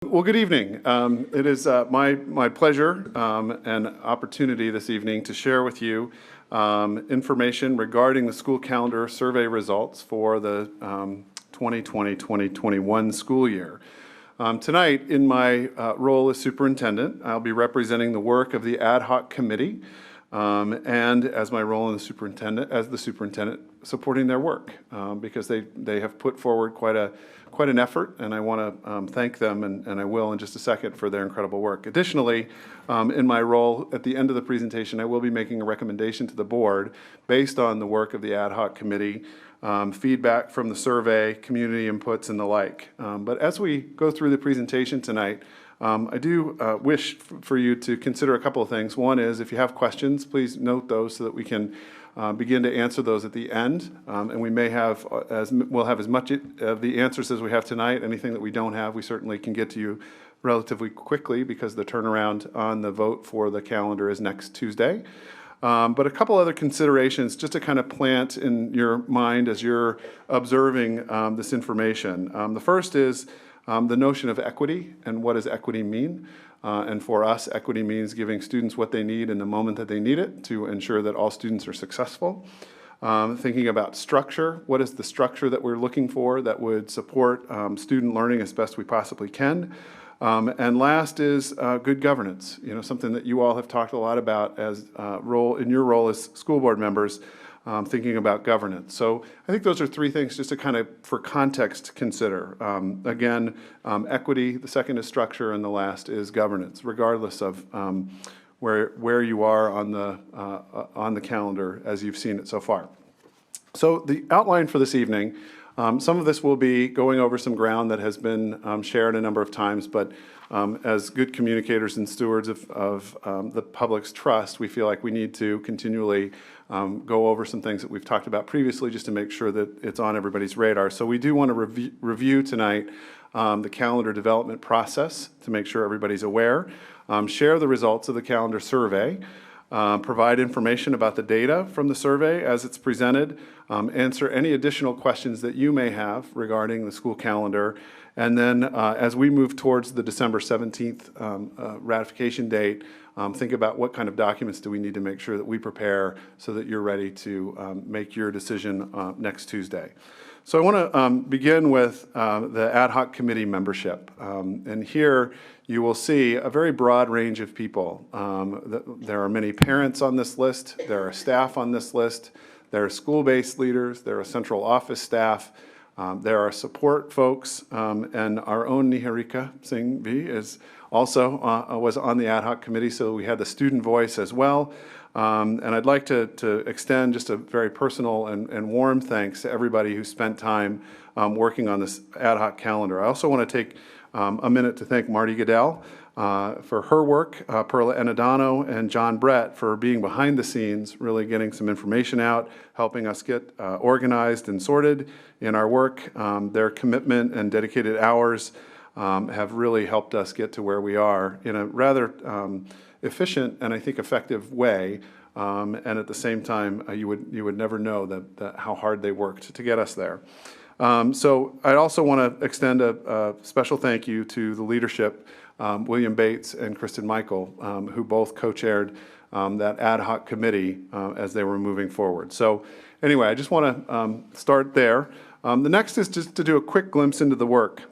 Well, good evening. It is my pleasure and opportunity this evening to share with you information regarding the school calendar survey results for the 2020-2021 school year. Tonight, in my role as superintendent, I'll be representing the work of the ad hoc committee and as my role in the superintendent, supporting their work because they have put forward quite an effort, and I want to thank them, and I will in just a second, for their incredible work. Additionally, in my role at the end of the presentation, I will be making a recommendation to the board based on the work of the ad hoc committee, feedback from the survey, community inputs, and the like. But as we go through the presentation tonight, I do wish for you to consider a couple of things. One is, if you have questions, please note those so that we can begin to answer those at the end, and we'll have as much of the answers as we have tonight. Anything that we don't have, we certainly can get to you relatively quickly because the turnaround on the vote for the calendar is next Tuesday. But a couple other considerations just to kind of plant in your mind as you're observing this information. The first is the notion of equity, and what does equity mean? And for us, equity means giving students what they need in the moment that they need it to ensure that all students are successful. Thinking about structure, what is the structure that we're looking for that would support student learning as best we possibly can? And last is good governance, something that you all have talked a lot about as in your role as school board members, thinking about governance. So I think those are three things just to kind of, for context, to consider. Again, equity, the second is structure, and the last is governance, regardless of where you are on the calendar as you've seen it so far. So the outline for this evening, some of this will be going over some ground that has been shared a number of times, but as good communicators and stewards of the public's trust, we feel like we need to continually go over some things that we've talked about previously just to make sure that it's on everybody's radar. So we do want to review tonight the calendar development process to make sure everybody's aware, share the results of the calendar survey, provide information about the data from the survey as it's presented, answer any additional questions that you may have regarding the school calendar, and then as we move towards the December 17th ratification date, think about what kind of documents do we need to make sure that we prepare so that you're ready to make your decision next Tuesday. So I want to begin with the ad hoc committee membership. And here you will see a very broad range of people. There are many parents on this list. There are staff on this list. There are school-based leaders. There are central office staff. There are support folks. And our own Niharika Singh V is also was on the ad hoc committee, so we had the student voice as well. And I'd like to extend just a very personal and warm thanks to everybody who spent time working on this ad hoc calendar. I also want to take a minute to thank Marty Goodell for her work, Perla Enadano and John Brett for being behind the scenes, really getting some information out, helping us get organized and sorted in our work. Their commitment and dedicated hours have really helped us get to where we are in a rather efficient and I think effective way, and at the same time you would never know how hard they worked to get us there. So I also want to extend a special thank you to the leadership, William Bates and Kristen Michael, who both co-chaired that ad hoc committee as they were moving forward. So anyway, I just want to start there. The next is just to do a quick glimpse into the work.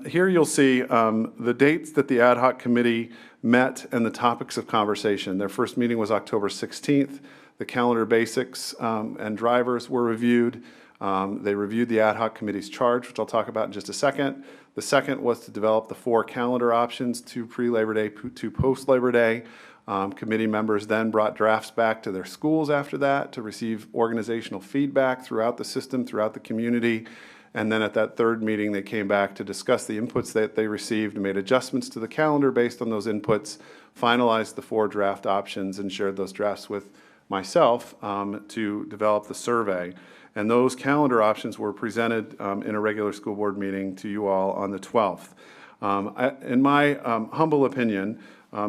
Here you'll see the dates that the ad hoc committee met and the topics of conversation. Their first meeting was October 16th. The calendar basics and drivers were reviewed. They reviewed the ad hoc committee's charge, which I'll talk about in just a second. The second was to develop the 4 calendar options, 2 pre-Labor Day, 2 post-Labor Day. Committee members then brought drafts back to their schools after that to receive organizational feedback throughout the system, throughout the community. And then at that third meeting, they came back to discuss the inputs that they received, made adjustments to the calendar based on those inputs, finalized the 4 draft options, and shared those drafts with myself to develop the survey. And those calendar options were presented in a regular school board meeting to you all on the 12th. In my humble opinion,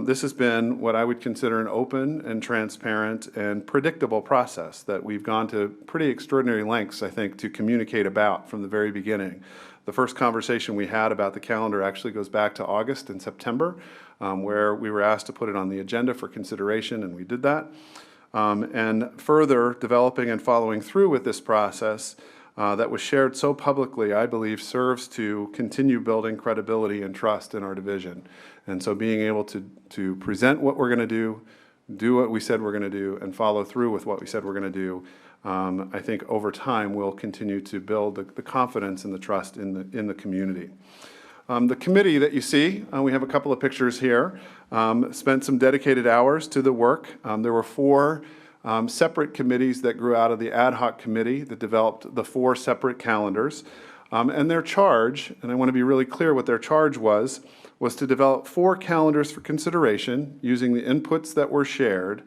this has been what I would consider an open and transparent and predictable process that we've gone to pretty extraordinary lengths, I think, to communicate about from the very beginning. The first conversation we had about the calendar actually goes back to August and September, where we were asked to put it on the agenda for consideration, and we did that. And further developing and following through with this process that was shared so publicly, I believe, serves to continue building credibility and trust in our division. And so being able to present what we're going to do what we said we're going to do, and follow through with what we said we're going to do, I think over time will continue to build the confidence and the trust in the community. The committee that you see, we have a couple of pictures here, spent some dedicated hours to the work. There were 4 separate committees that grew out of the ad hoc committee that developed the 4 separate calendars. And their charge, and I want to be really clear what their charge was to develop 4 calendars for consideration using the inputs that were shared,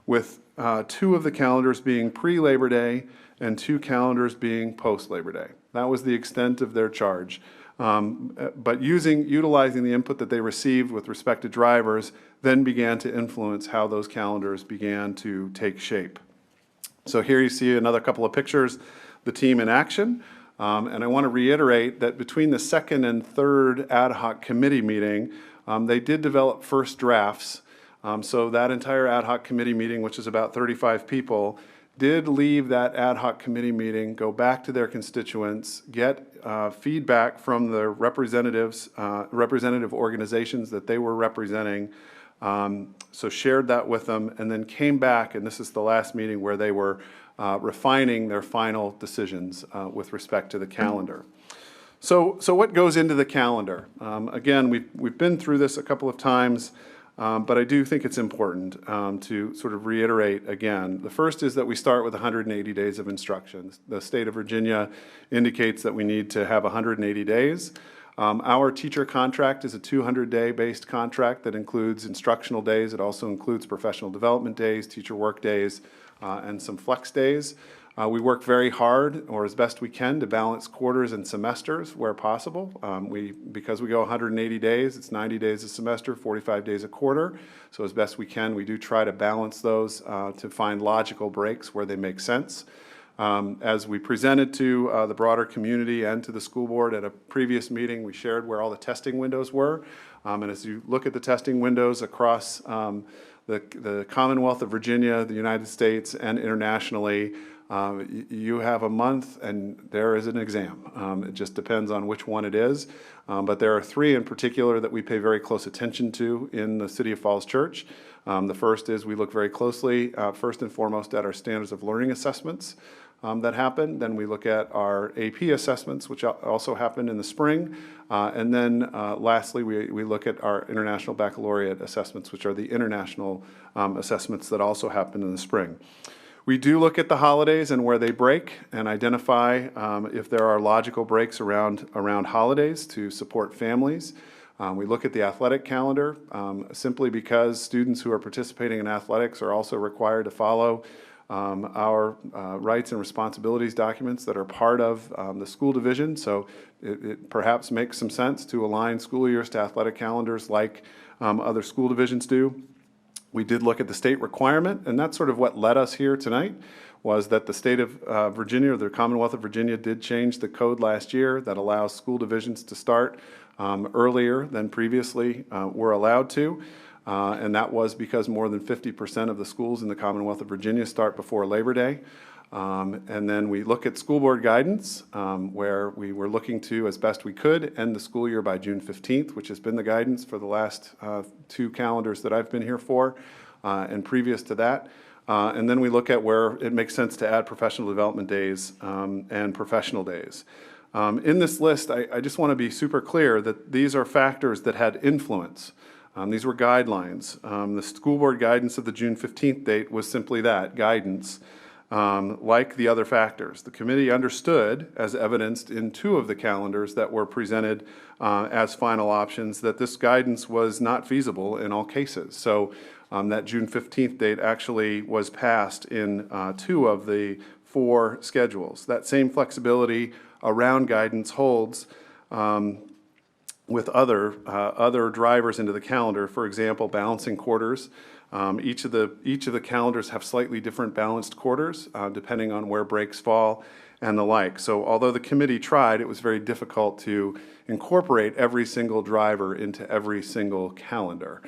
with 2 of the calendars being pre-Labor Day and 2 calendars being post-Labor Day. That was the extent of their charge. But utilizing the input that they received with respect to drivers then began to influence how those calendars began to take shape. So here you see another couple of pictures, the team in action. And I want to reiterate that between the second and third ad hoc committee meeting, they did develop first drafts. So that entire ad hoc committee meeting, which is about 35 people, did leave that ad hoc committee meeting, go back to their constituents, get feedback from the representative organizations that they were representing, so shared that with them, and then came back, and this is the last meeting where they were refining their final decisions with respect to the calendar. So what goes into the calendar? Again, we've been through this a couple of times, but I do think it's important to sort of reiterate again. The first is that we start with 180 days of instructions. The state of Virginia indicates that we need to have 180 days. Our teacher contract is a 200-day based contract that includes instructional days. It also includes professional development days, teacher work days, and some flex days. We work very hard, or as best we can, to balance quarters and semesters where possible. Because we go 180 days, it's 90 days a semester, 45 days a quarter. So as best we can, we do try to balance those to find logical breaks where they make sense. As we presented to the broader community and to the school board at a previous meeting, we shared where all the testing windows were. And as you look at the testing windows across the Commonwealth of Virginia, the United States, and internationally, you have a month and there is an exam. It just depends on which one it is. But there are 3 in particular that we pay very close attention to in the City of Falls Church. The first is we look very closely, first and foremost, at our standards of learning assessments that happen. Then we look at our AP assessments, which also happen in the spring. And then lastly, we look at our International Baccalaureate assessments, which are the international assessments that also happen in the spring. We do look at the holidays and where they break and identify if there are logical breaks around holidays to support families. We look at the athletic calendar simply because students who are participating in athletics are also required to follow our rights and responsibilities documents that are part of the school division. So it perhaps makes some sense to align school years to athletic calendars like other school divisions do. We did look at the state requirement, and that's sort of what led us here tonight, was that the state of Virginia, or the Commonwealth of Virginia, did change the code last year that allows school divisions to start earlier than previously were allowed to. And that was because more than 50% of the schools in the Commonwealth of Virginia start before Labor Day. And then we look at school board guidance, where we were looking to, as best we could, end the school year by June 15th, which has been the guidance for the last 2 calendars that I've been here for, and previous to that. And then we look at where it makes sense to add professional development days and professional days. In this list, I just want to be super clear that these are factors that had influence. These were guidelines. The school board guidance of the June 15th date was simply that, guidance. Like the other factors. The committee understood, as evidenced in 2 of the calendars that were presented as final options, that this guidance was not feasible in all cases. So that June 15th date actually was passed in 2 of the 4 schedules. That same flexibility around guidance holds with other drivers into the calendar. For example, balancing quarters. Each of the calendars have slightly different balanced quarters depending on where breaks fall. and the like. So although the committee tried, it was very difficult to incorporate every single driver into every single calendar.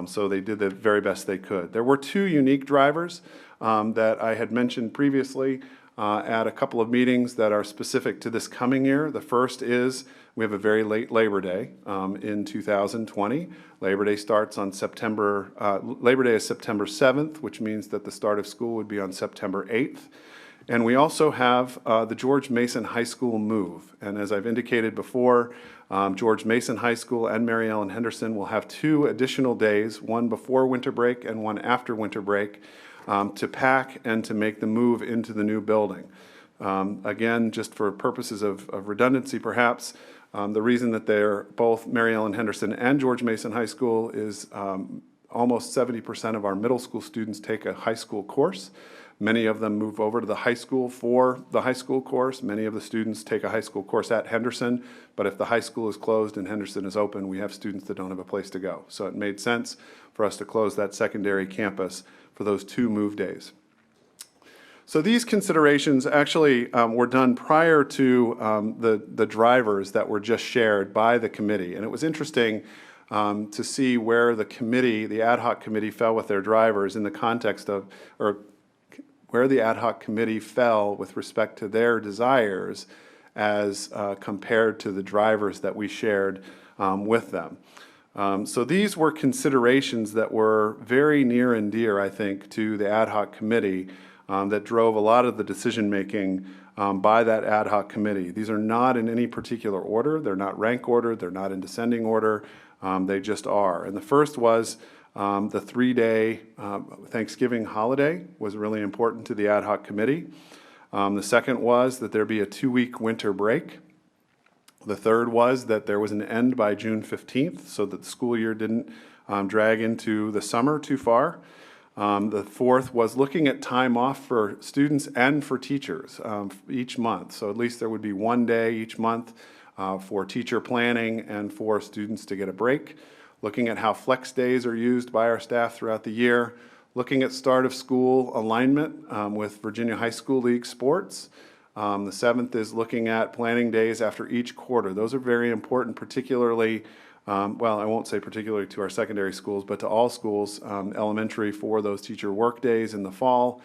So they did the very best they could. There were two unique drivers that I had mentioned previously at a couple of meetings that are specific to this coming year. The first is we have a very late Labor Day in 2020. Labor Day starts on Labor Day is September 7th, which means that the start of school would be on September 8th. And we also have the George Mason High School move. And as I've indicated before, George Mason High School and Mary Ellen Henderson will have 2 additional days, one before winter break and one after winter break, to pack and to make the move into the new building. Again, just for purposes of redundancy perhaps, the reason that they're both Mary Ellen Henderson and George Mason High School is almost 70% of our middle school students take a high school course. Many of them move over to the high school for the high school course. Many of the students take a high school course at Henderson, but if the high school is closed and Henderson is open, we have students that don't have a place to go. So it made sense for us to close that secondary campus for those 2 move days. So these considerations actually were done prior to the drivers that were just shared by the committee. And it was interesting to see where the committee, the ad hoc committee, fell with their drivers in the context of, or where the ad hoc committee fell with respect to their desires as compared to the drivers that we shared with them. So these were considerations that were very near and dear, I think, to the ad hoc committee that drove a lot of the decision-making by that ad hoc committee. These are not in any particular order. They're not rank ordered. They're not in descending order. They just are. And the first was the 3-day Thanksgiving holiday was really important to the ad hoc committee. The second was that there be a 2-week winter break. The third was that there was an end by June 15th so that the school year didn't drag into the summer too far. The fourth was looking at time off for students and for teachers each month. So at least there would be 1 day each month for teacher planning and for students to get a break. Looking at how flex days are used by our staff throughout the year. Looking at start of school alignment with Virginia High School League sports. The seventh is looking at planning days after each quarter. Those are very important, particularly well, I won't say particularly to our secondary schools, but to all schools, elementary for those teacher work days in the fall,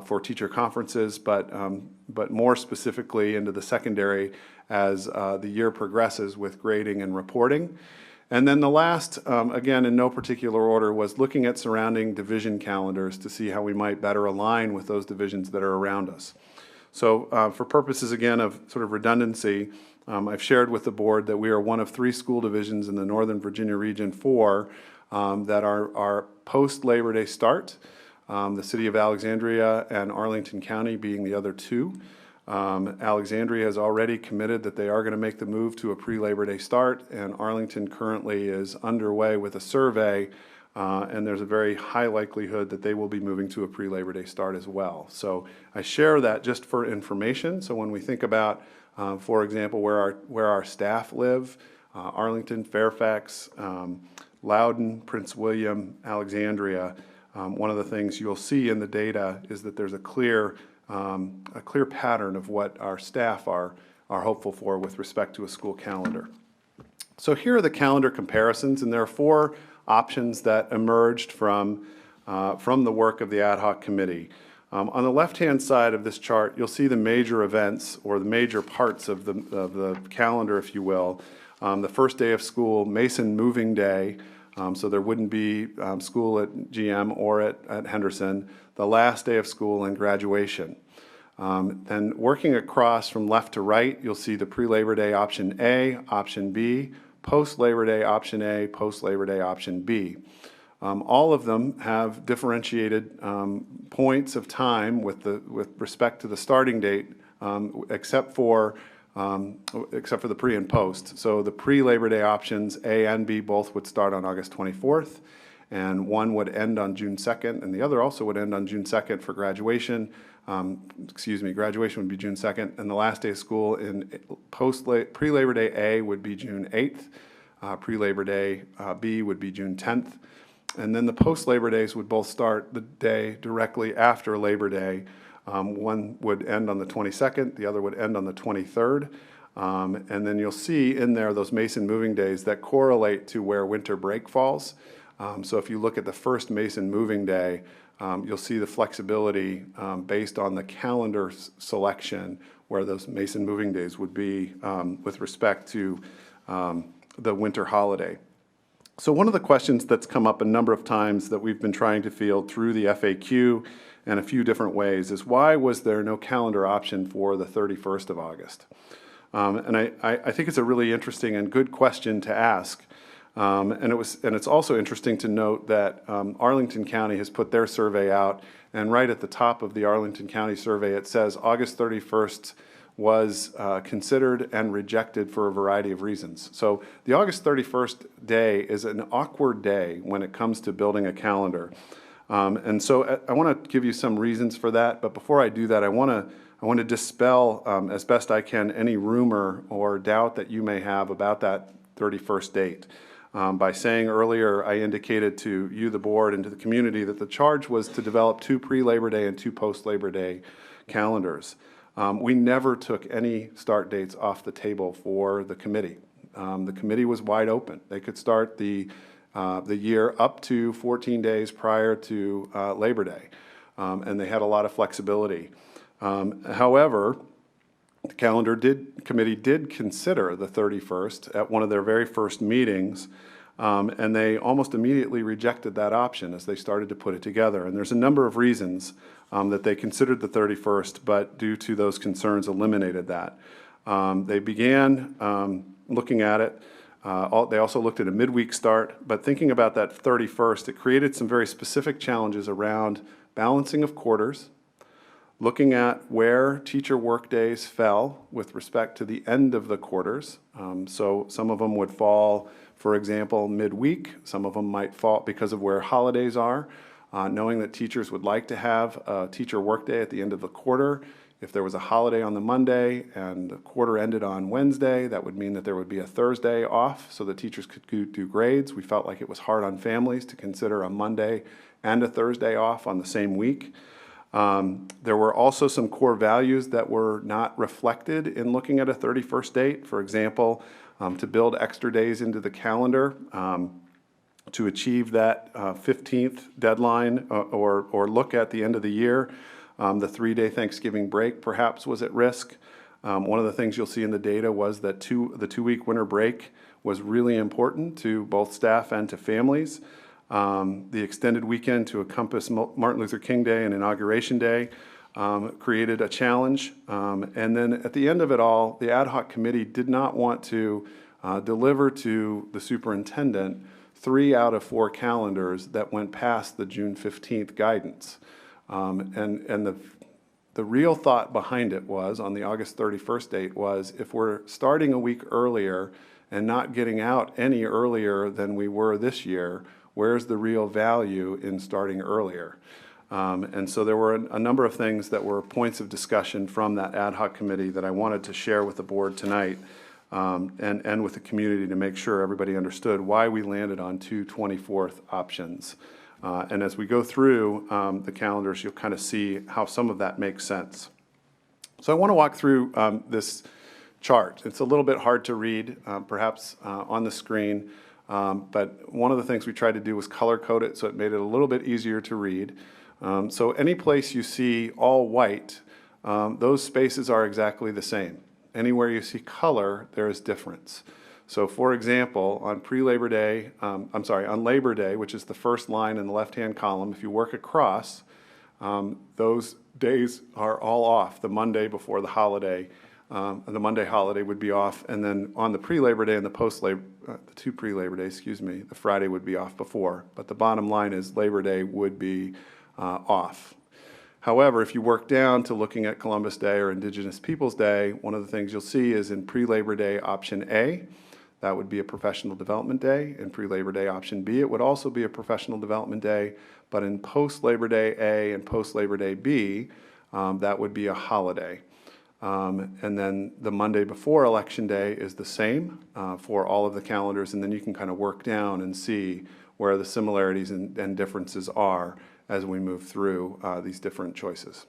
for teacher conferences, but more specifically into the secondary as the year progresses with grading and reporting. And then the last, again, in no particular order, was looking at surrounding division calendars to see how we might better align with those divisions that are around us. So for purposes, again, of sort of redundancy, I've shared with the board that we are one of 3 school divisions in the Northern Virginia Region 4 that are post-Labor Day start, the city of Alexandria and Arlington County being the other 2. Alexandria has already committed that they are going to make the move to a pre-Labor Day start, and Arlington currently is underway with a survey, and there's a very high likelihood that they will be moving to a pre-Labor Day start as well. So I share that just for information. So when we think about, for example, where our staff live, Arlington, Fairfax, Loudoun, Prince William, Alexandria, one of the things you'll see in the data is that there's a clear pattern of what our staff are hopeful for with respect to a school calendar. So here are the calendar comparisons, and there are 4 options that emerged from the work of the ad hoc committee. On the left-hand side of this chart, you'll see the major events or the major parts of the calendar, if you will. The first day of school, Mason moving day, so there wouldn't be school at GM or at Henderson. The last day of school and graduation. Then working across from left to right, you'll see the pre-Labor Day option A, option B, post-Labor Day option A, post-Labor Day option B. All of them have differentiated points of time with respect to the starting date, except for the pre and post. So the pre-Labor Day options A and B both would start on August 24th. And one would end on June 2nd, and the other also would end on June 2nd for graduation. Graduation would be June 2nd, and the last day of school in pre-Labor Day A would be June 8th. Pre-Labor Day B would be June 10th. And then the post-Labor Days would both start the day directly after Labor Day One would end on the 22nd, the other would end on the 23rd. And then you'll see in there those Mason moving days that correlate to where winter break falls. So if you look at the first Mason moving day, you'll see the flexibility based on the calendar selection where those Mason moving days would be with respect to the winter holiday. So one of the questions that's come up a number of times that we've been trying to field through the FAQ in a few different ways is why was there no calendar option for the 31st of August? And I think it's a really interesting and good question to ask. And it's also interesting to note that Arlington County has put their survey out, and right at the top of the Arlington County survey it says August 31st was considered and rejected for a variety of reasons. So the August 31st day is an awkward day when it comes to building a calendar. And so I want to give you some reasons for that, but before I do that, I want to dispel as best I can any rumor or doubt that you may have about that 31st date. By saying earlier, I indicated to you, the board, and to the community that the charge was to develop 2 pre-Labor Day and 2 post-Labor Day calendars. We never took any start dates off the table for the committee. The committee was wide open. They could start the year up to 14 days prior to Labor Day, and they had a lot of flexibility. However, the committee did consider the 31st at one of their very first meetings, and they almost immediately rejected that option as they started to put it together. And there's a number of reasons that they considered the 31st, but due to those concerns, eliminated that. They began looking at it. They also looked at a midweek start, but thinking about that 31st, it created some very specific challenges around balancing of quarters, looking at where teacher workdays fell with respect to the end of the quarters. So some of them would fall, for example, midweek. Some of them might fall because of where holidays are, knowing that teachers would like to have a teacher workday at the end of the quarter. If there was a holiday on the Monday and the quarter ended on Wednesday, that would mean that there would be a Thursday off so that teachers could do grades. We felt like it was hard on families to consider a Monday and a Thursday off on the same week. There were also some core values that were not reflected in looking at a 31st date. For example, to build extra days into the calendar, to achieve that 15th deadline or look at the end of the year. The 3-day Thanksgiving break perhaps was at risk. One of the things you'll see in the data was that the 2-week winter break was really important to both staff and to families. The extended weekend to encompass Martin Luther King Day and Inauguration Day created a challenge. And then at the end of it all, the ad hoc committee did not want to deliver to the superintendent 3 out of 4 calendars that went past the June 15th guidance. And the real thought behind it was, on the August 31st date, was if we're starting a week earlier and not getting out any earlier than we were this year, where's the real value in starting earlier? And so there were a number of things that were points of discussion from that ad hoc committee that I wanted to share with the board tonight and with the community to make sure everybody understood why we landed on 2 24th options. And as we go through the calendars, you'll kind of see how some of that makes sense. So I want to walk through this chart. It's a little bit hard to read, perhaps on the screen, but one of the things we tried to do was color code it so it made it a little bit easier to read. So any place you see all white, those spaces are exactly the same. Anywhere you see color, there is difference. So for example, on pre-Labor Day, on Labor Day, which is the first line in the left-hand column, if you work across, those days are all off the Monday before the holiday. The Monday holiday would be off, and then on the pre-Labor Day and the post-Labor, the 2 pre-Labor Days, the Friday would be off before. But the bottom line is Labor Day would be off. However, if you work down to looking at Columbus Day or Indigenous Peoples Day, one of the things you'll see is in pre-Labor Day option A, that would be a professional development day. In pre-Labor Day option B, it would also be a professional development day. But in post-Labor Day A and post-Labor Day B, that would be a holiday. And then the Monday before Election Day is the same for all of the calendars, and then you can kind of work down and see where the similarities and differences are as we move through these different choices.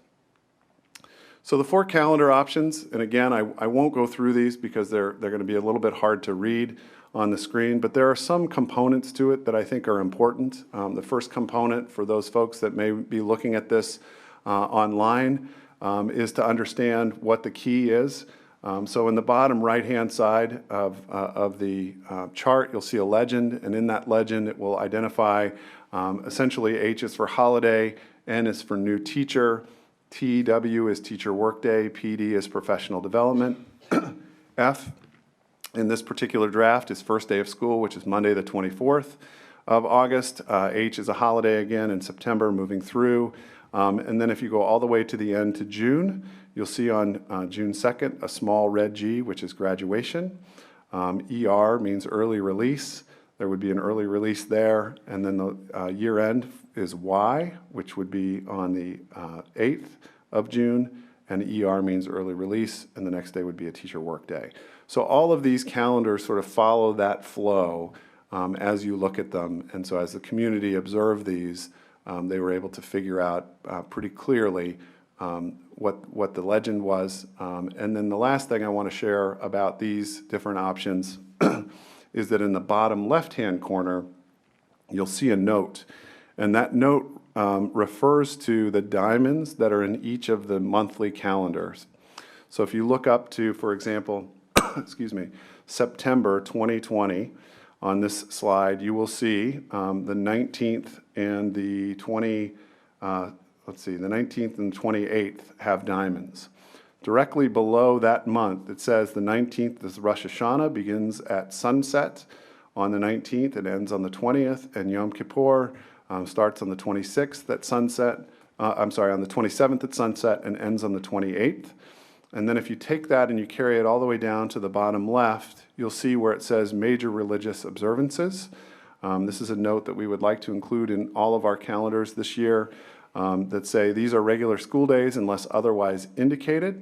So the 4 calendar options, and again, I won't go through these because they're going to be a little bit hard to read on the screen, but there are some components to it that I think are important. The first component for those folks that may be looking at this online is to understand what the key is. So in the bottom right-hand side of the chart, you'll see a legend, and in that legend, it will identify essentially H is for holiday, N is for new teacher, TW is teacher workday, PD is professional development, F in this particular draft is first day of school, which is Monday the 24th of August. H is a holiday again in September, moving through. And then if you go all the way to the end to June, you'll see on June 2nd a small red G, which is graduation. ER means early release. There would be an early release there. And then the year end is Y, which would be on the 8th of June. And ER means early release, and the next day would be a teacher work day. So all of these calendars sort of follow that flow as you look at them. And so as the community observed these, they were able to figure out pretty clearly what the legend was. And then the last thing I want to share about these different options is that in the bottom left-hand corner, you'll see a note. And that note refers to the diamonds that are in each of the monthly calendars. So if you look up to, for example, excuse me, September 2020, on this slide, you will see the 19th and the 19th and 28th have diamonds. Directly below that month, it says the 19th is Rosh Hashanah, begins at sunset on the 19th and ends on the 20th, and Yom Kippur starts on the 26th at sunset, on the 27th at sunset and ends on the 28th. And then if you take that and you carry it all the way down to the bottom left, you'll see where it says major religious observances. This is a note that we would like to include in all of our calendars this year that say these are regular school days unless otherwise indicated.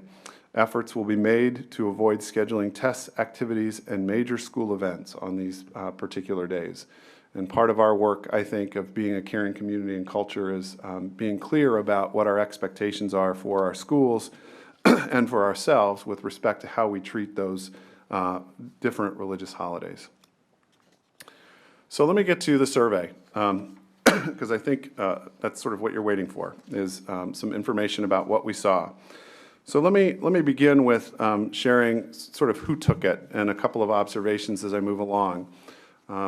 Efforts will be made to avoid scheduling tests, activities, and major school events on these particular days. And part of our work, I think, of being a caring community and culture is being clear about what our expectations are for our schools and for ourselves with respect to how we treat those different religious holidays. So let me get to the survey, because I think that's sort of what you're waiting for, is some information about what we saw. So let me begin with sharing sort of who took it and a couple of observations as I move along.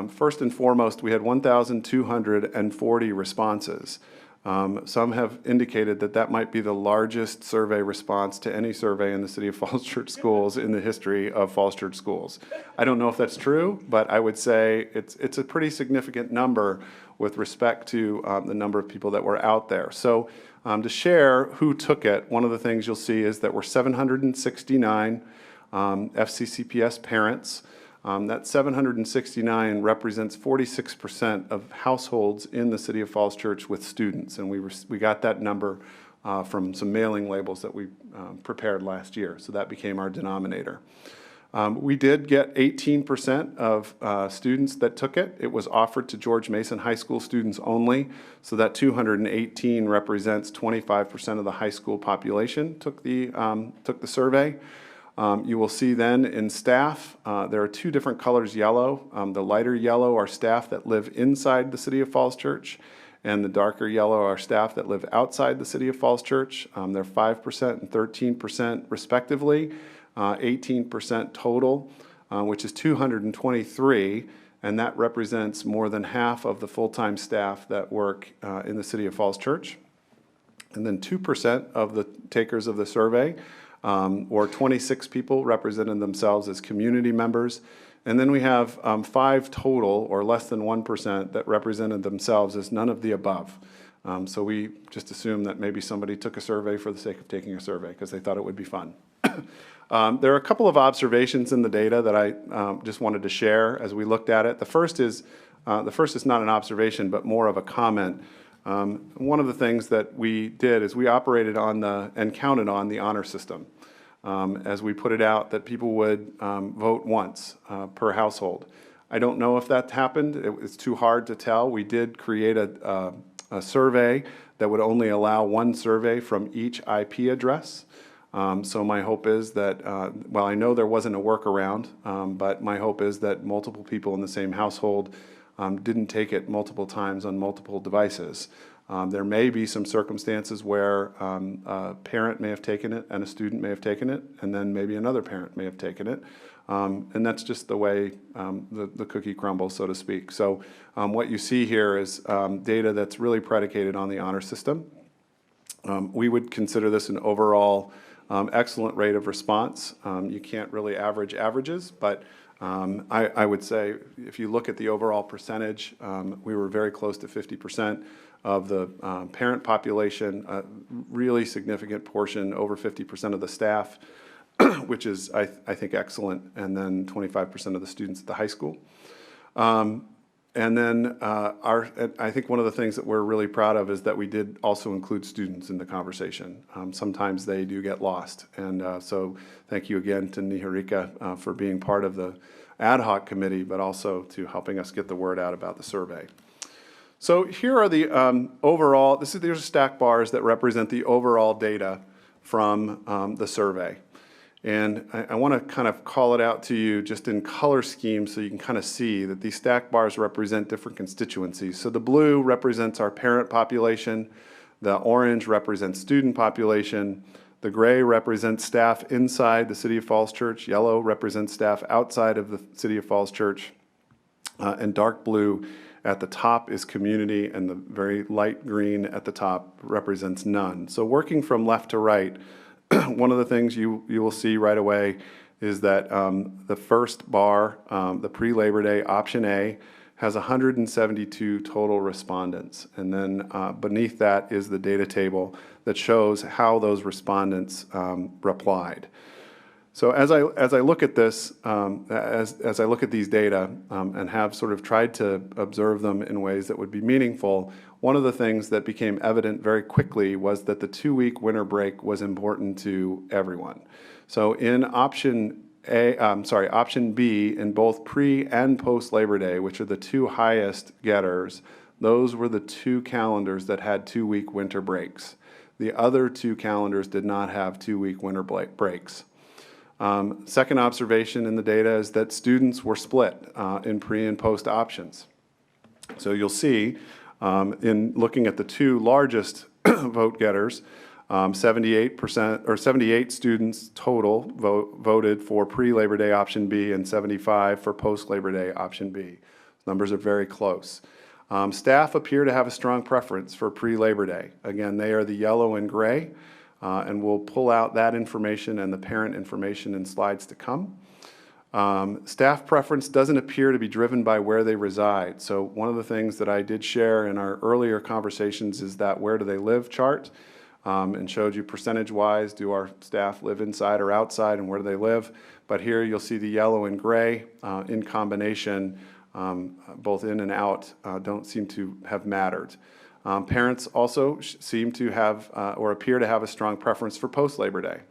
First and foremost, we had 1,240 responses. Some have indicated that that might be the largest survey response to any survey in the City of Falls Church Schools in the history of Falls Church Schools. I don't know if that's true, but I would say it's a pretty significant number with respect to the number of people that were out there. So to share who took it, one of the things you'll see is that we're 769 FCCPS parents. That 769 represents 46% of households in the City of Falls Church with students, and we got that number from some mailing labels that we prepared last year, so that became our denominator. We did get 18% of students that took it. It was offered to George Mason High School students only, so that 218 represents 25% of the high school population took the survey. You will see then in staff, there are two different colors yellow. The lighter yellow are staff that live inside the City of Falls Church, and the darker yellow are staff that live outside the City of Falls Church. They're 5% and 13% respectively, 18% total, which is 223, and that represents more than half of the full-time staff that work in the City of Falls Church. And then 2% of the takers of the survey, or 26 people, represented themselves as community members. And then we have 5 total, or less than 1%, that represented themselves as none of the above. So we just assumed that maybe somebody took a survey for the sake of taking a survey because they thought it would be fun. There are a couple of observations in the data that I just wanted to share as we looked at it. The first is not an observation, but more of a comment. One of the things that we did is we operated on and counted on the honor system. As we put it out, that people would vote once per household. I don't know if that happened. It's too hard to tell. We did create a survey that would only allow one survey from each IP address. So my hope is that, well, I know there wasn't a workaround, but my hope is that multiple people in the same household didn't take it multiple times on multiple devices. There may be some circumstances where a parent may have taken it and a student may have taken it, and then maybe another parent may have taken it. And that's just the way the cookie crumbles, so to speak. So what you see here is data that's really predicated on the honor system. We would consider this an overall excellent rate of response. You can't really average averages, but I would say if you look at the overall percentage, we were very close to 50% of the parent population, a really significant portion, over 50% of the staff, which is, I think, excellent, and then 25% of the students at the high school. And then I think one of the things that we're really proud of is that we did also include students in the conversation. Sometimes they do get lost. And so thank you again to Niharika for being part of the ad hoc committee, but also to helping us get the word out about the survey. So here are the overall, these are stack bars that represent the overall data from the survey. And I want to kind of call it out to you just in color schemes so you can kind of see that these stack bars represent different constituencies. So the blue represents our parent population, the orange represents student population, the gray represents staff inside the City of Falls Church, yellow represents staff outside of the City of Falls Church, and dark blue at the top is community, and the very light green at the top represents none. So working from left to right, one of the things you will see right away is that the first bar, the pre-Labor Day option A, has 172 total respondents. And then beneath that is the data table that shows how those respondents replied. So as I look at this, as I look at these data and have sort of tried to observe them in ways that would be meaningful, one of the things that became evident very quickly was that the 2-week winter break was important to everyone. So in option B, in both pre and post Labor Day, which are the two highest getters, those were the two calendars that had 2-week winter breaks. The other two calendars did not have 2-week winter breaks. Second observation in the data is that students were split in pre and post options. So you'll see in looking at the two largest vote getters, 78% or 78 students total voted for pre-Labor Day option B and 75 for post-Labor Day option B. Numbers are very close. Staff appear to have a strong preference for pre-Labor Day. Again, they are the yellow and gray, and we'll pull out that information and the parent information in slides to come. Staff preference doesn't appear to be driven by where they reside. So one of the things that I did share in our earlier conversations is that where do they live chart, and showed you percentage-wise, do our staff live inside or outside and where do they live. But here you'll see the yellow and gray in combination, both in and out, don't seem to have mattered. Parents also seem to have or appear to have a strong preference for post-Labor Day.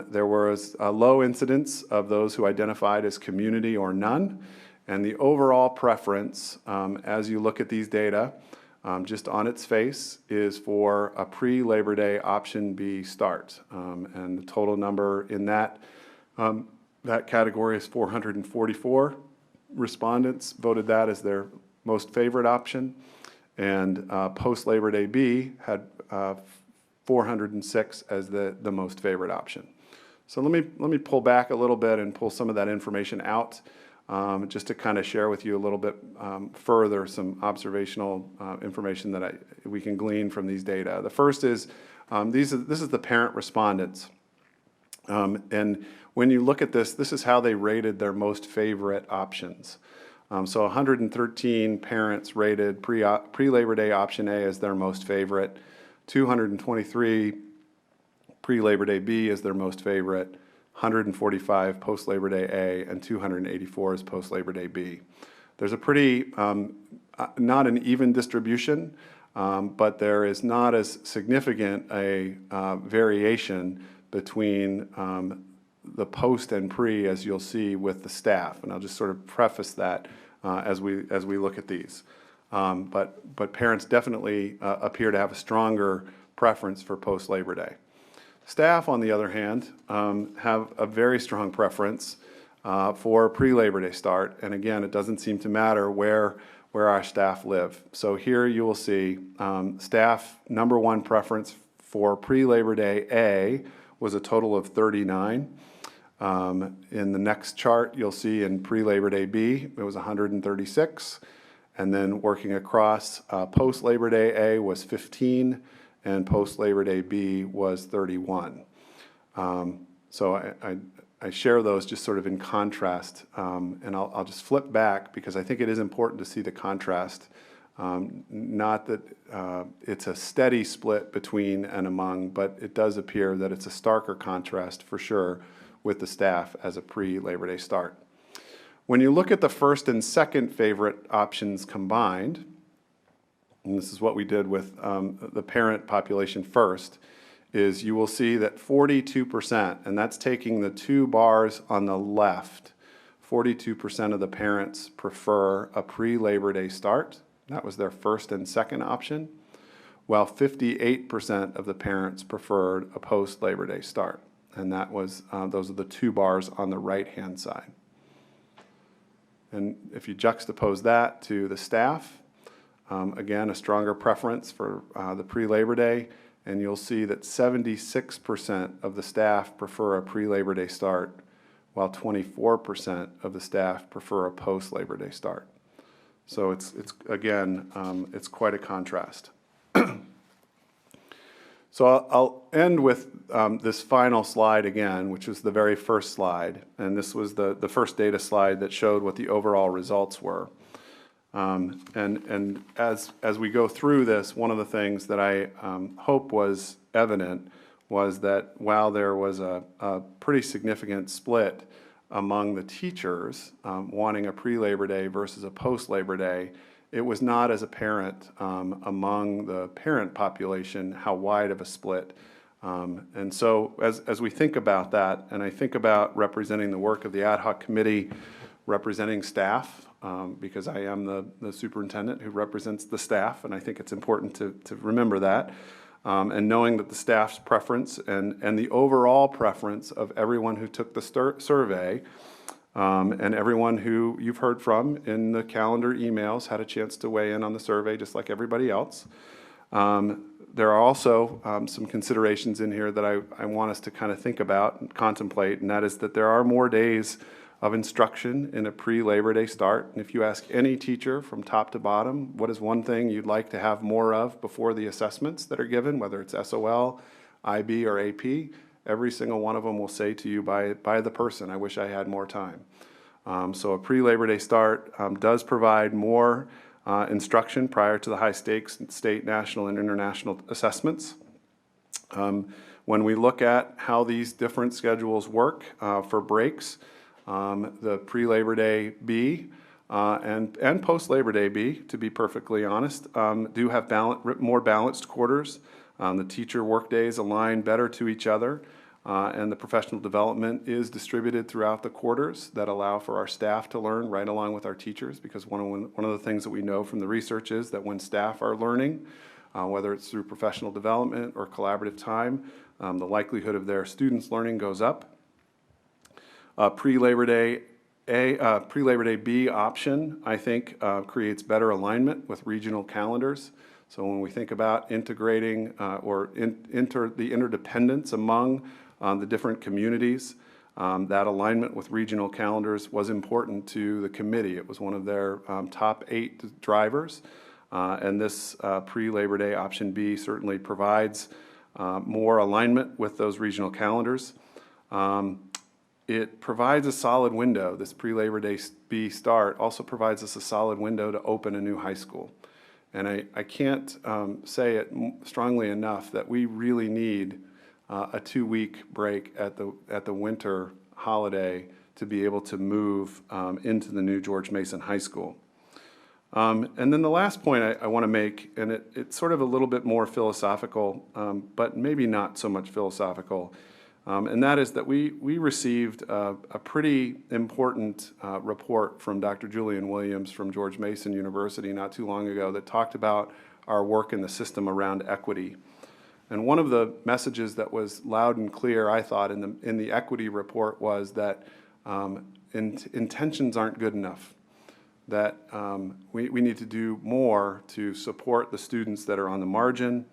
There was a low incidence of those who identified as community or none, and the overall preference, as you look at these data, just on its face, is for a pre-Labor Day option B start. And the total number in that category is 444 respondents voted that as their most favorite option, and post-Labor Day B had 406 as the most favorite option. So let me pull back a little bit and pull some of that information out, just to kind of share with you a little bit further some observational information that we can glean from these data. The first is this is the parent respondents, and when you look at this, this is how they rated their most favorite options. So 113 parents rated pre-Labor Day option A as their most favorite, 223 pre-Labor Day B as their most favorite, 145 post-Labor Day A, and 284 is post-Labor Day B. There's a pretty, not an even distribution, but there is not as significant a variation between the post and pre as you'll see with the staff. And I'll just sort of preface that as we look at these. But parents definitely appear to have a stronger preference for post-Labor Day. Staff, on the other hand, have a very strong preference for pre-Labor Day start. And again, it doesn't seem to matter where our staff live. So here you will see staff number one preference for pre-Labor Day A was a total of 39. In the next chart, you'll see in pre-Labor Day B, it was 136. And then working across, post-Labor Day A was 15, and post-Labor Day B was 31. So I share those just sort of in contrast, and I'll just flip back because I think it is important to see the contrast. Not that it's a steady split between and among, but it does appear that it's a starker contrast for sure with the staff as a pre-Labor Day start. When you look at the first and second favorite options combined, and this is what we did with the parent population first, is you will see that 42%, and that's taking the two bars on the left, 42% of the parents prefer a pre-Labor Day start. That was their first and second option, while 58% of the parents preferred a post-Labor Day start. And that was, those are the two bars on the right-hand side. And if you juxtapose that to the staff, again, a stronger preference for the pre-Labor Day, and you'll see that 76% of the staff prefer a pre-Labor Day start, while 24% of the staff prefer a post-Labor Day start. So it's again, it's quite a contrast. So I'll end with this final slide again, which was the very first slide. And this was the first data slide that showed what the overall results were. And as we go through this, one of the things that I hope was evident was that while there was a pretty significant split among the teachers wanting a pre-Labor Day versus a post-Labor Day, it was not as apparent among the parent population how wide of a split. And so as we think about that, and I think about representing the work of the ad hoc committee, representing staff, because I am the superintendent who represents the staff, and I think it's important to remember that, and knowing that the staff's preference and the overall preference of everyone who took the survey, and everyone who you've heard from in the calendar emails had a chance to weigh in on the survey just like everybody else. There are also some considerations in here that I want us to kind of think about and contemplate, and that is that there are more days of instruction in a pre-Labor Day start. And if you ask any teacher from top to bottom, what is one thing you'd like to have more of before the assessments that are given, whether it's SOL, IB, or AP, every single one of them will say to you by the person, I wish I had more time. So a pre-Labor Day start does provide more instruction prior to the high stakes state, national, and international assessments. When we look at how these different schedules work for breaks, the pre-Labor Day B and post-Labor Day B, to be perfectly honest, do have more balanced quarters. The teacher work days align better to each other, and the professional development is distributed throughout the quarters that allow for our staff to learn right along with our teachers, because one of the things that we know from the research is that when staff are learning, whether it's through professional development or collaborative time, the likelihood of their students learning goes up. Pre-Labor Day B option, I think, creates better alignment with regional calendars. So when we think about integrating the interdependence among the different communities, that alignment with regional calendars was important to the committee. It was one of their top 8 drivers, and this pre-Labor Day option B certainly provides more alignment with those regional calendars. It provides a solid window. This pre-Labor Day B start also provides us a solid window to open a new high school. And I can't say it strongly enough that we really need a 2-week break at the winter holiday to be able to move into the new George Mason High School. And then the last point I want to make, and it's sort of a little bit more philosophical, but maybe not so much philosophical, and that is that we received a pretty important report from Dr. Julian Williams from George Mason University not too long ago that talked about our work in the system around equity. And one of the messages that was loud and clear, I thought, in the equity report was that intentions aren't good enough, that we need to do more to support the students that are on the margin,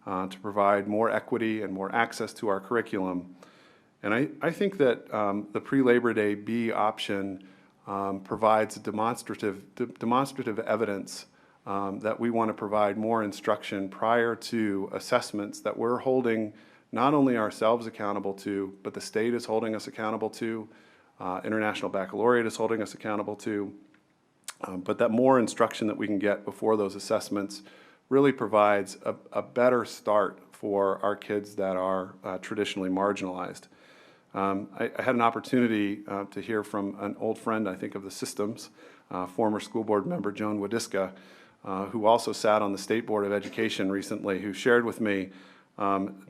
to provide more equity and more access to our curriculum. And I think that the pre-Labor Day B option provides demonstrative evidence that we want to provide more instruction prior to assessments that we're holding not only ourselves accountable to, but the state is holding us accountable to, International Baccalaureate is holding us accountable to, but that more instruction that we can get before those assessments really provides a better start for our kids that are traditionally marginalized. I had an opportunity to hear from an old friend, I think, of the systems, former school board member Joan Wadiska, who also sat on the State Board of Education recently, who shared with me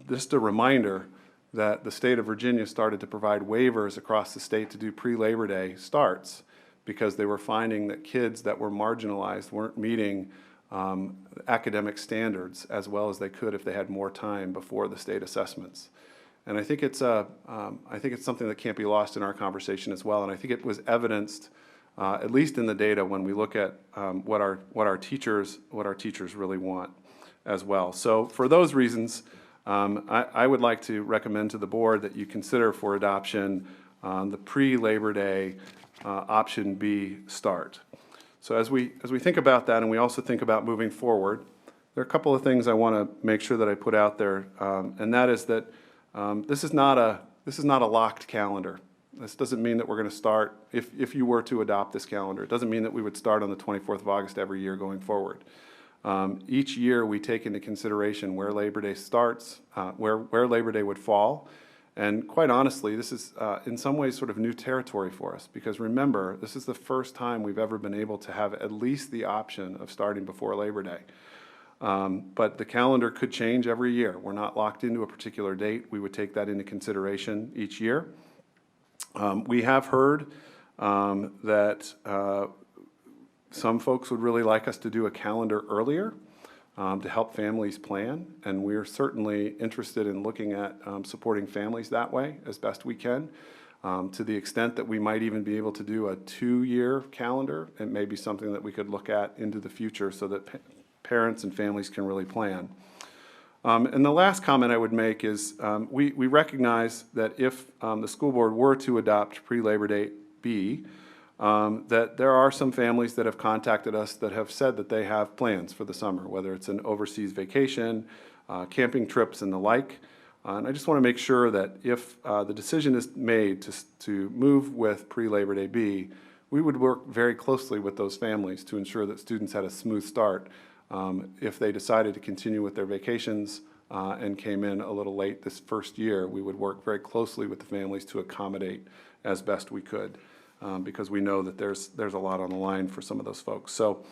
just a reminder that the state of Virginia started to provide waivers across the state to do pre-Labor Day starts because they were finding that kids that were marginalized weren't meeting academic standards as well as they could if they had more time before the state assessments. And I think it's something that can't be lost in our conversation as well. And I think it was evidenced, at least in the data, when we look at what our teachers really want as well. So for those reasons, I would like to recommend to the board that you consider for adoption the pre-Labor Day option B start. So as we think about that, and we also think about moving forward, there are a couple of things I want to make sure that I put out there, and that is that this is not a locked calendar. This doesn't mean that we're going to start, if you were to adopt this calendar, it doesn't mean that we would start on the 24th of August every year going forward. Each year we take into consideration where Labor Day starts, where Labor Day would fall. And quite honestly, this is in some ways sort of new territory for us, because remember, this is the first time we've ever been able to have at least the option of starting before Labor Day. But the calendar could change every year. We're not locked into a particular date. We would take that into consideration each year. We have heard that some folks would really like us to do a calendar earlier to help families plan, and we're certainly interested in looking at supporting families that way as best we can. To the extent that we might even be able to do a 2-year calendar, it may be something that we could look at into the future so that parents and families can really plan. And the last comment I would make is we recognize that if the school board were to adopt pre-Labor Day B, that there are some families that have contacted us that have said that they have plans for the summer, whether it's an overseas vacation, camping trips, and the like. And I just want to make sure that if the decision is made to move with pre-Labor Day B, we would work very closely with those families to ensure that students had a smooth start. If they decided to continue with their vacations and came in a little late this first year, we would work very closely with the families to accommodate as best we could, because we know that there's a lot on the line for some of those folks. So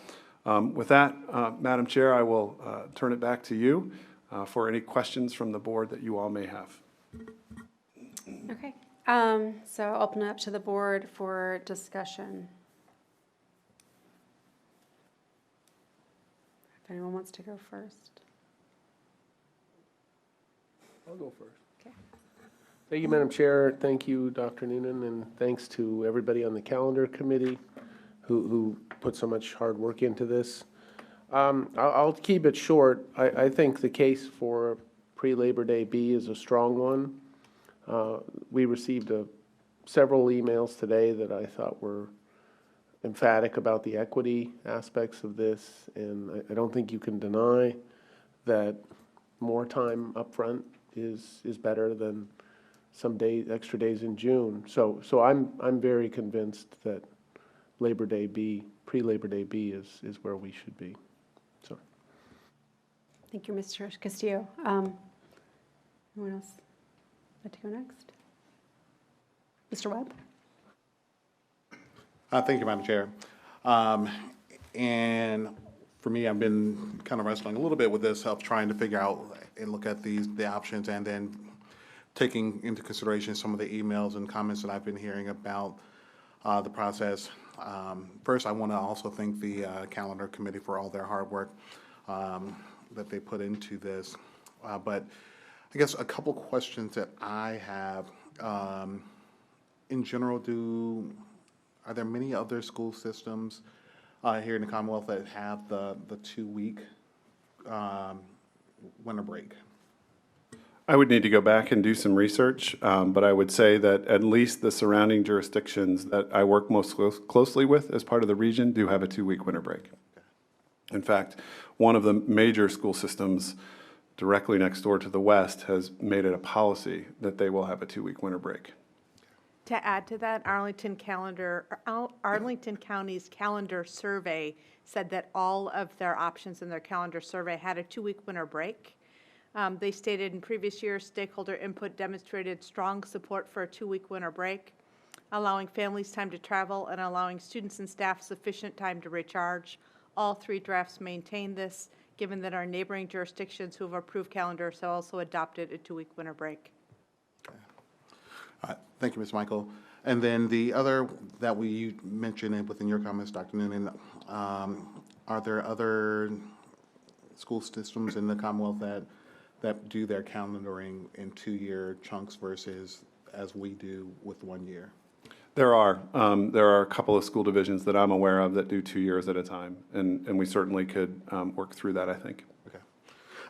with that, Madam Chair, I will turn it back to you for any questions from the board that you all may have. Okay, so I'll open it up to the board for discussion. If anyone wants to go first. I'll go first. Okay. Thank you, Madam Chair. Thank you, Dr. Noonan, and thanks to everybody on the calendar committee who put so much hard work into this. I'll keep it short. I think the case for pre-Labor Day B is a strong one. We received several emails today that I thought were emphatic about the equity aspects of this, and I don't think you can deny that more time up front is better than some extra days in June. So I'm very convinced that Labor Day B, pre-Labor Day B is where we should be. So Thank you, Mr. Castillo. Anyone else like to go next? Mr. Webb? Thank you, Madam Chair. And for me, I've been kind of wrestling a little bit with this, of trying to figure out and look at the options, and then taking into consideration some of the emails and comments that I've been hearing about the process. First, I want to also thank the calendar committee for all their hard work that they put into this. But I guess a couple questions that I have. In general, are there many other school systems here in the Commonwealth that have the 2-week winter break? I would need to go back and do some research, but I would say that at least the surrounding jurisdictions that I work most closely with as part of the region do have a 2-week winter break. In fact, one of the major school systems directly next door to the west has made it a policy that they will have a 2-week winter break. To add to that, Arlington County's calendar survey said that all of their options in their calendar survey had a 2-week winter break. They stated in previous years, stakeholder input demonstrated strong support for a 2-week winter break, allowing families time to travel and allowing students and staff sufficient time to recharge. All 3 drafts maintain this, given that our neighboring jurisdictions who have approved calendars have also adopted a 2-week winter break. Thank you, Ms. Michael. And then the other that you mentioned within your comments, Dr. Noonan, are there other school systems in the Commonwealth that do their calendaring in 2-year chunks versus as we do with 1 year? There are a couple of school divisions that I'm aware of that do 2 years at a time, and we certainly could work through that, I think. Okay.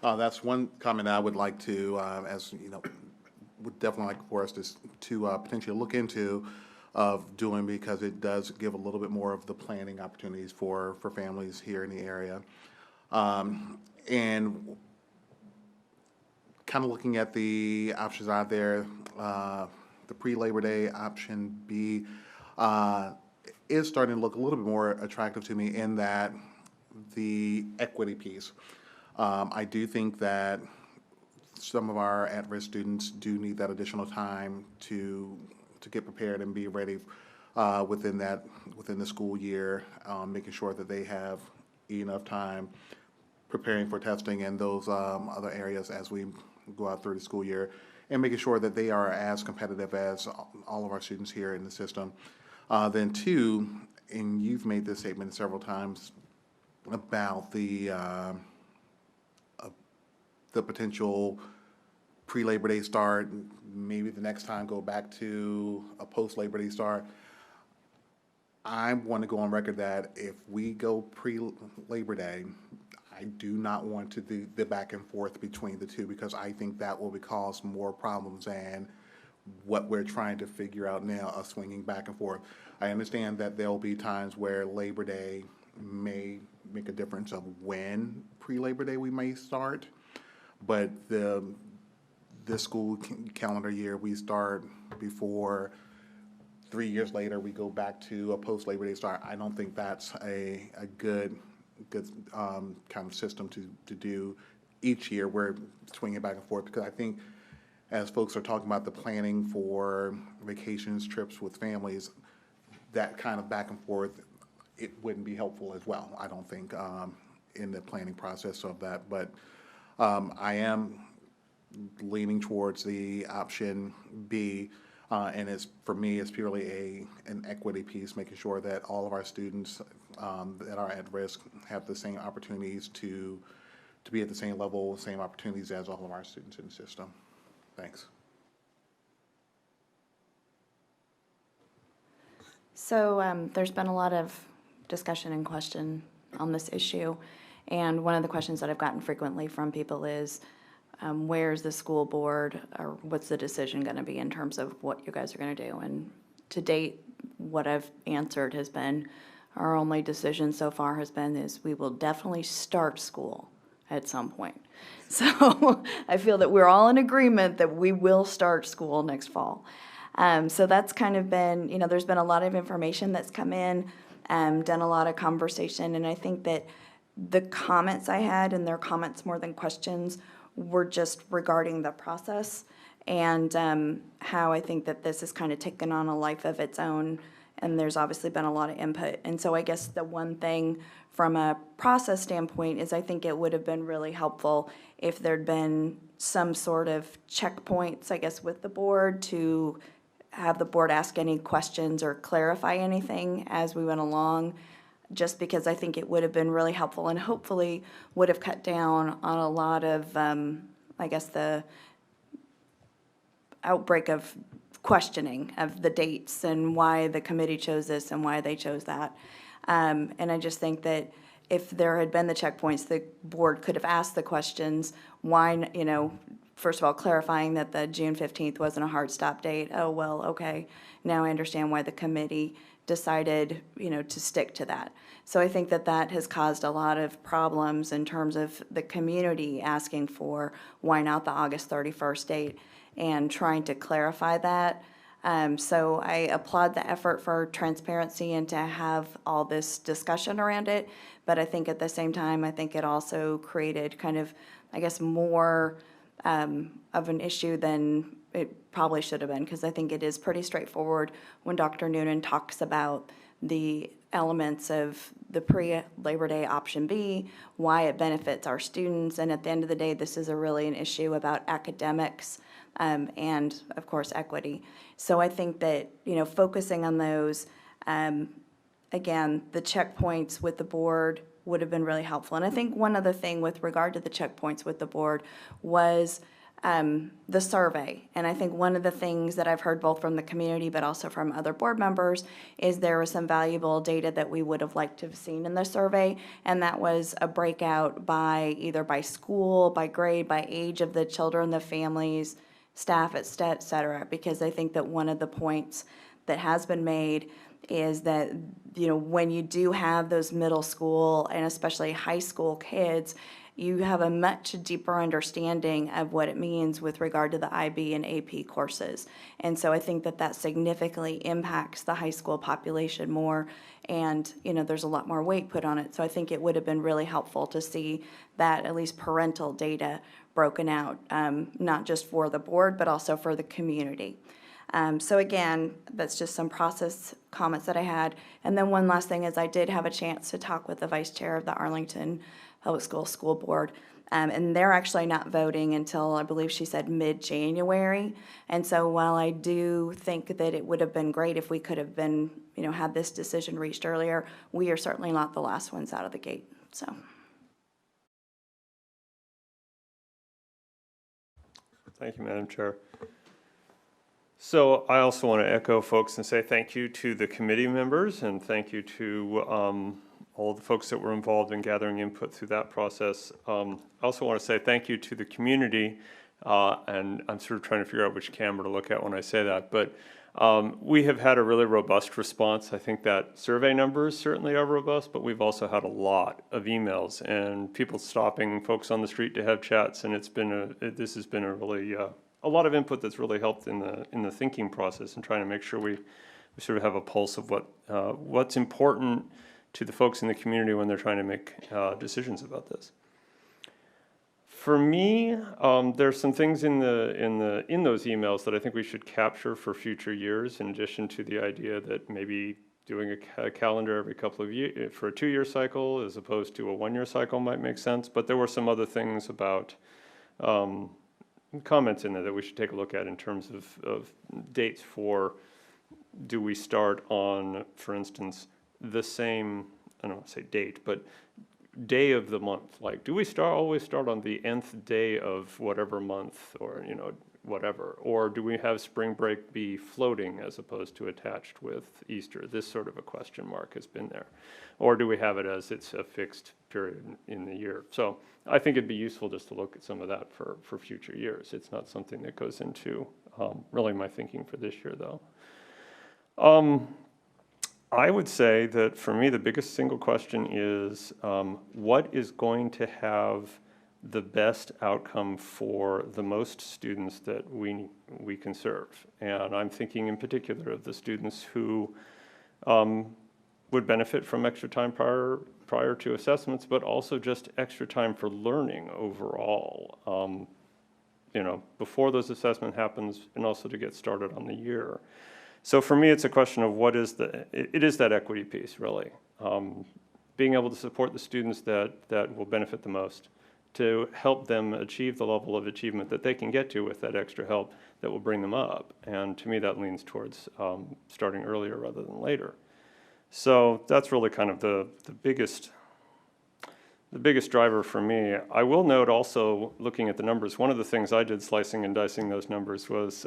That's one comment I would like to, as you know, would definitely like for us to potentially look into of doing, because it does give a little bit more of the planning opportunities for families here in the area. And kind of looking at the options out there, the pre-Labor Day option B is starting to look a little bit more attractive to me in that the equity piece. I do think that some of our at-risk students do need that additional time to get prepared and be ready within the school year, making sure that they have enough time preparing for testing and those other areas as we go out through the school year, and making sure that they are as competitive as all of our students here in the system. Then 2, and you've made this statement several times about the potential pre-Labor Day start, maybe the next time go back to a post-Labor Day start. I want to go on record that if we go pre-Labor Day, I do not want to do the back and forth between the two, because I think that will cause more problems than what we're trying to figure out now, of swinging back and forth. I understand that there'll be times where Labor Day may make a difference of when pre-Labor Day we may start, but this school calendar year, we start before 3 years later we go back to a post-Labor Day start. I don't think that's a good kind of system to do each year. We're swinging back and forth, because I think as folks are talking about the planning for vacations, trips with families, that kind of back and forth, it wouldn't be helpful as well, I don't think, in the planning process of that. But I am leaning towards the option B, and for me, it's purely an equity piece, making sure that all of our students that are at risk have the same opportunities to be at the same level, same opportunities as all of our students in the system. Thanks. So there's been a lot of discussion and question on this issue, and one of the questions that I've gotten frequently from people is, where's the school board, or what's the decision going to be in terms of what you guys are going to do? And to date, what I've answered has been, our only decision so far has been is we will definitely start school at some point. So I feel that we're all in agreement that we will start school next fall. So that's kind of been, there's been a lot of information that's come in, done a lot of conversation, and I think that the comments I had, and their comments more than questions, were just regarding the process and how I think that this has kind of taken on a life of its own, and there's obviously been a lot of input. And so I guess the one thing from a process standpoint is I think it would have been really helpful if there'd been some sort of checkpoints, I guess, with the board to have the board ask any questions or clarify anything as we went along, just because I think it would have been really helpful and hopefully would have cut down on a lot of I guess, the outbreak of questioning of the dates and why the committee chose this and why they chose that. And I just think that if there had been the checkpoints, the board could have asked the questions, why, first of all, clarifying that the June 15th wasn't a hard stop date. Oh, well, okay, now I understand why the committee decided, to stick to that. So I think that that has caused a lot of problems in terms of the community asking for why not the August 31st date and trying to clarify that. So I applaud the effort for transparency and to have all this discussion around it. But I think at the same time, I think it also created kind of, I guess, more of an issue than it probably should have been, because I think it is pretty straightforward when Dr. Noonan talks about the elements of the pre-Labor Day option B, why it benefits our students, and at the end of the day, this is really an issue about academics and, of course, equity. So I think that, focusing on those, again, the checkpoints with the board would have been really helpful. And I think one other thing with regard to the checkpoints with the board was the survey. And I think one of the things that I've heard both from the community but also from other board members is there was some valuable data that we would have liked to have seen in the survey, and that was a breakout by either by school, by grade, by age of the children, the families, staff, et cetera, because I think that one of the points that has been made is that, when you do have those middle school and especially high school kids, you have a much deeper understanding of what it means with regard to the IB and AP courses. And so I think that that significantly impacts the high school population more, and, there's a lot more weight put on it. So I think it would have been really helpful to see that at least parental data broken out, not just for the board, but also for the community. So again, that's just some process comments that I had. And then one last thing is I did have a chance to talk with the vice chair of the Arlington Public School Board. And they're actually not voting until, I believe she said, mid-January. And so while I do think that it would have been great if we could have been, had this decision reached earlier, we are certainly not the last ones out of the gate, so. Thank you, Madam Chair. So I also want to echo folks and say thank you to the committee members and thank you to all the folks that were involved in gathering input through that process. I also want to say thank you to the community, and I'm sort of trying to figure out which camera to look at when I say that, but we have had a really robust response. I think that survey numbers certainly are robust, but we've also had a lot of emails and people stopping folks on the street to have chats, and this has been a really a lot of input that's really helped in the thinking process and trying to make sure we sort of have a pulse of what's important to the folks in the community when they're trying to make decisions about this. For me, there's some things in those emails that I think we should capture for future years, in addition to the idea that maybe doing a calendar every couple of years for a 2-year cycle as opposed to a 1-year cycle might make sense. But there were some other things about comments in there that we should take a look at in terms of dates for, do we start on, for instance, the same, I don't want to say date, but day of the month? Like, do we always start on the nth day of whatever month, or, whatever? Or do we have spring break be floating as opposed to attached with Easter? This sort of a question mark has been there. Or do we have it as it's a fixed period in the year? So I think it'd be useful just to look at some of that for future years. It's not something that goes into really my thinking for this year, though. I would say that for me, the biggest single question is what is going to have the best outcome for the most students that we can serve? And I'm thinking in particular of the students who would benefit from extra time prior to assessments, but also just extra time for learning overall, before those assessment happens, and also to get started on the year. So for me, it's a question of it is that equity piece, really. Being able to support the students that will benefit the most, to help them achieve the level of achievement that they can get to with that extra help that will bring them up. And to me, that leans towards starting earlier rather than later. So that's really kind of the biggest the biggest driver for me. I will note also, looking at the numbers, one of the things I did slicing and dicing those numbers was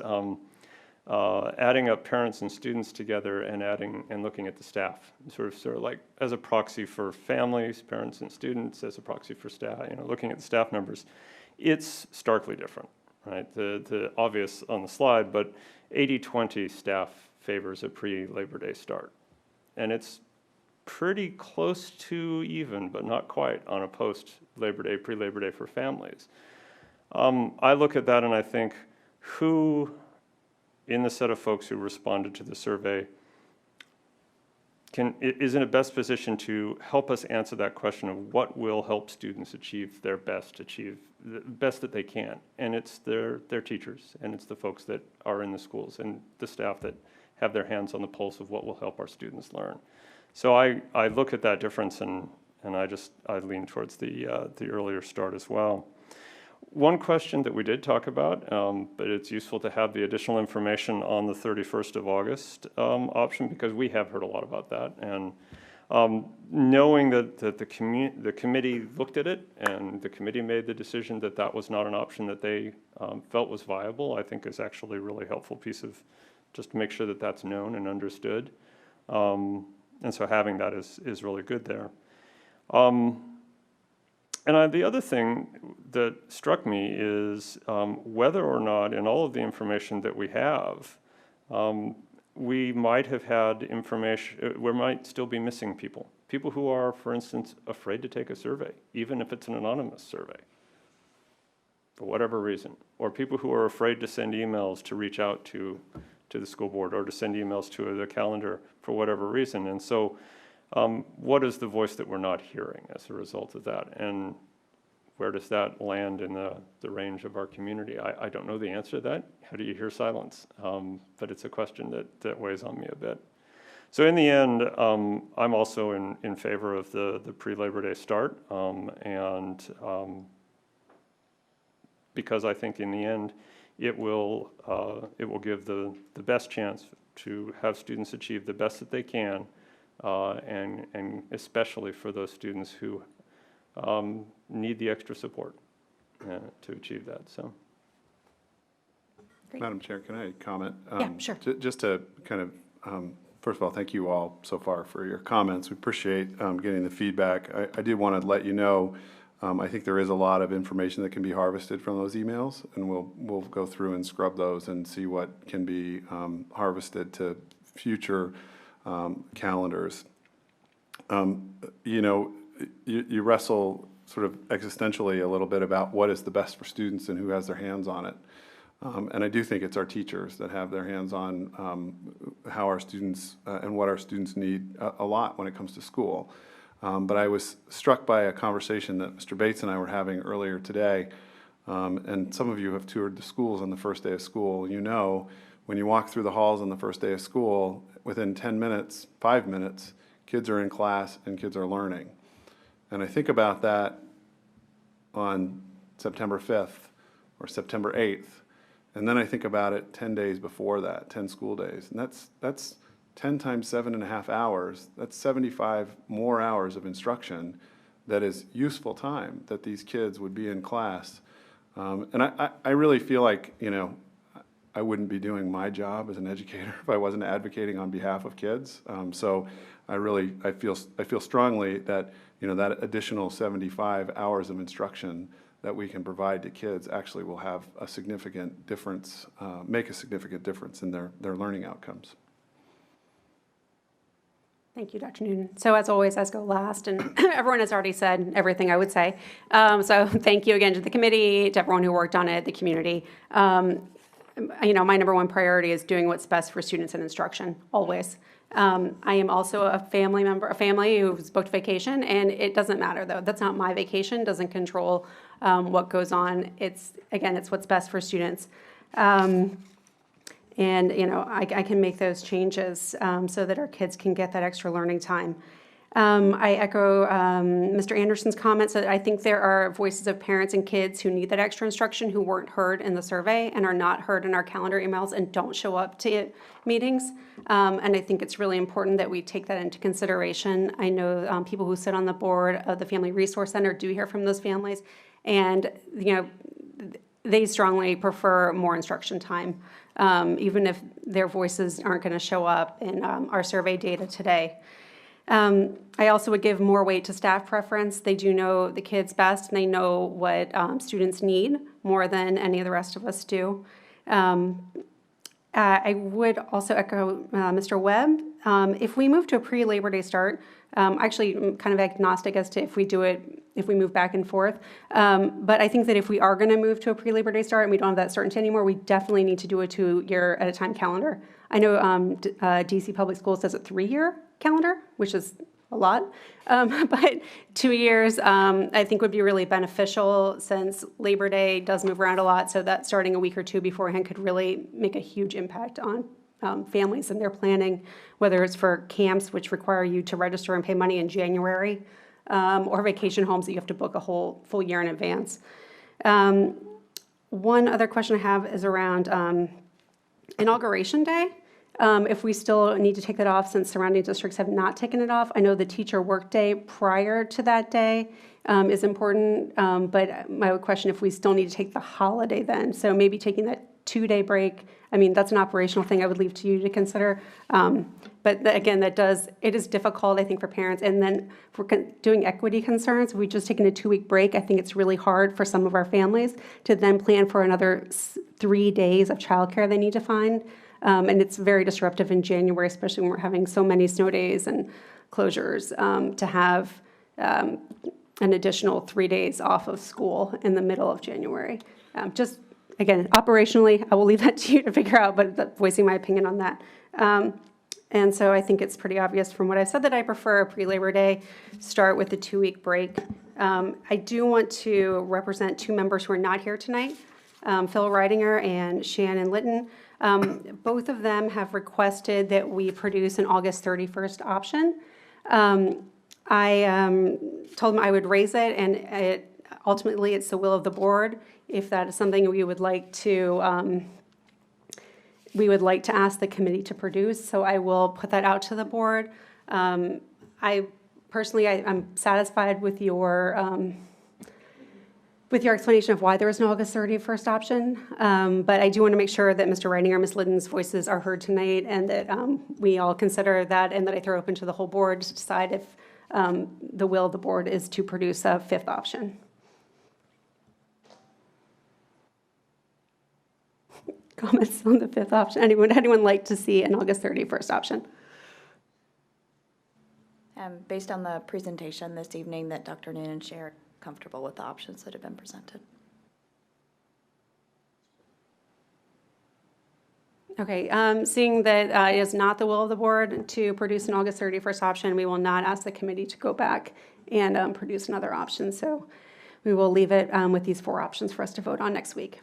adding up parents and students together and adding and looking at the staff, sort of like as a proxy for families, parents and students, as a proxy for staff, looking at the staff numbers. It's starkly different, right? The obvious on the slide, but 80-20 staff favors a pre-Labor Day start. And it's pretty close to even, but not quite, on a post-Labor Day, pre-Labor Day for families. I look at that and I think, who in the set of folks who responded to the survey is in a best position to help us answer that question of what will help students achieve the best that they can. And it's their teachers, and it's the folks that are in the schools and the staff that have their hands on the pulse of what will help our students learn. So I look at that difference and I lean towards the earlier start as well. One question that we did talk about, but it's useful to have the additional information on the 31st of August option, because we have heard a lot about that. And knowing that the committee looked at it and the committee made the decision that that was not an option that they felt was viable, I think is actually a really helpful piece of just to make sure that that's known and understood. And so having that is really good there. And the other thing that struck me is whether or not in all of the information that we have, we might have had information, we might still be missing people. People who are, for instance, afraid to take a survey, even if it's an anonymous survey, for whatever reason. Or people who are afraid to send emails to reach out to the school board, or to send emails to the calendar for whatever reason. And so what is the voice that we're not hearing as a result of that? And where does that land in the range of our community? I don't know the answer to that. How do you hear silence? But it's a question that weighs on me a bit. So in the end, I'm also in favor of the pre-Labor Day start. Because I think in the end, it will give the best chance to have students achieve the best that they can, and especially for those students who need the extra support to achieve that. So, Great. Madam Chair, can I comment? Yeah, sure. Just to kind of, first of all, thank you all so far for your comments. We appreciate getting the feedback. I did want to let you know, I think there is a lot of information that can be harvested from those emails, and we'll go through and scrub those and see what can be harvested to future calendars. You wrestle sort of existentially a little bit about what is the best for students and who has their hands on it. And I do think it's our teachers that have their hands on how our students and what our students need a lot when it comes to school. But I was struck by a conversation that Mr. Bates and I were having earlier today. And some of you have toured the schools on the first day of school. You know, when you walk through the halls on the first day of school, within 10 minutes, 5 minutes, kids are in class and kids are learning. And I think about that on September 5th or September 8th. And then I think about it 10 days before that, 10 school days. And that's 10 times 7.5 hours. That's 75 more hours of instruction that is useful time that these kids would be in class. And I really feel like, I wouldn't be doing my job as an educator if I wasn't advocating on behalf of kids. So I feel strongly that, that additional 75 hours of instruction that we can provide to kids actually will have a significant difference, make a significant difference in their learning outcomes. Thank you, Dr. Noonan. So as always, I go last, and everyone has already said everything I would say. So thank you again to the committee, to everyone who worked on it, the community. My number one priority is doing what's best for students and instruction, always. I am also a family who's booked vacation, and it doesn't matter, though. That's not my vacation, doesn't control what goes on. It's what's best for students. And, I can make those changes so that our kids can get that extra learning time. I echo Mr. Anderson's comments that I think there are voices of parents and kids who need that extra instruction who weren't heard in the survey and are not heard in our calendar emails and don't show up to meetings. And I think it's really important that we take that into consideration. I know people who sit on the board of the Family Resource Center do hear from those families, and they strongly prefer more instruction time, even if their voices aren't going to show up in our survey data today. I also would give more weight to staff preference. They do know the kids best, and they know what students need more than any of the rest of us do. I would also echo Mr. Webb. If we move to a pre-Labor Day start, actually I'm kind of agnostic as to if we move back and forth. But I think that if we are going to move to a pre-Labor Day start and we don't have that certainty anymore, we definitely need to do a 2-year at a time calendar. I know DC Public Schools does a 3-year calendar, which is a lot, but 2 years I think would be really beneficial since Labor Day does move around a lot, so that starting a week or two beforehand could really make a huge impact on families and their planning, whether it's for camps, which require you to register and pay money in January, or vacation homes that you have to book a whole full year in advance. One other question I have is around Inauguration Day. If we still need to take that off since surrounding districts have not taken it off. I know the teacher workday prior to that day is important, but my question, if we still need to take the holiday then, so maybe taking that 2-day break, I mean, that's an operational thing I would leave to you to consider. But again, it is difficult, I think, for parents. And then if we're doing equity concerns, if we just taken a 2-week break, I think it's really hard for some of our families to then plan for another 3 days of childcare they need to find. And it's very disruptive in January, especially when we're having so many snow days and closures, to have an additional 3 days off of school in the middle of January. Just, again, operationally, I will leave that to you to figure out, but voicing my opinion on that. And so I think it's pretty obvious from what I've said that I prefer a pre-Labor Day start with a 2-week break. I do want to represent 2 members who are not here tonight, Phil Reidinger and Shannon Litton. Both of them have requested that we produce an August 31st option. I told them I would raise it, and ultimately it's the will of the board. If that is something we would like to ask the committee to produce, so I will put that out to the board. I'm satisfied with your explanation of why there is no August 31st option, but I do want to make sure that Mr. Reidinger and Ms. Litton's voices are heard tonight, and that we all consider that, and that I throw open to the whole board to decide if the will of the board is to produce a 5th option. Comments on the 5th option? Anyone like to see an August 31st option? Based on the presentation this evening that Dr. Noonan shared, comfortable with the options that have been presented. Okay, seeing that it is not the will of the board to produce an August 31st option, we will not ask the committee to go back and produce another option. So we will leave it with these 4 options for us to vote on next week.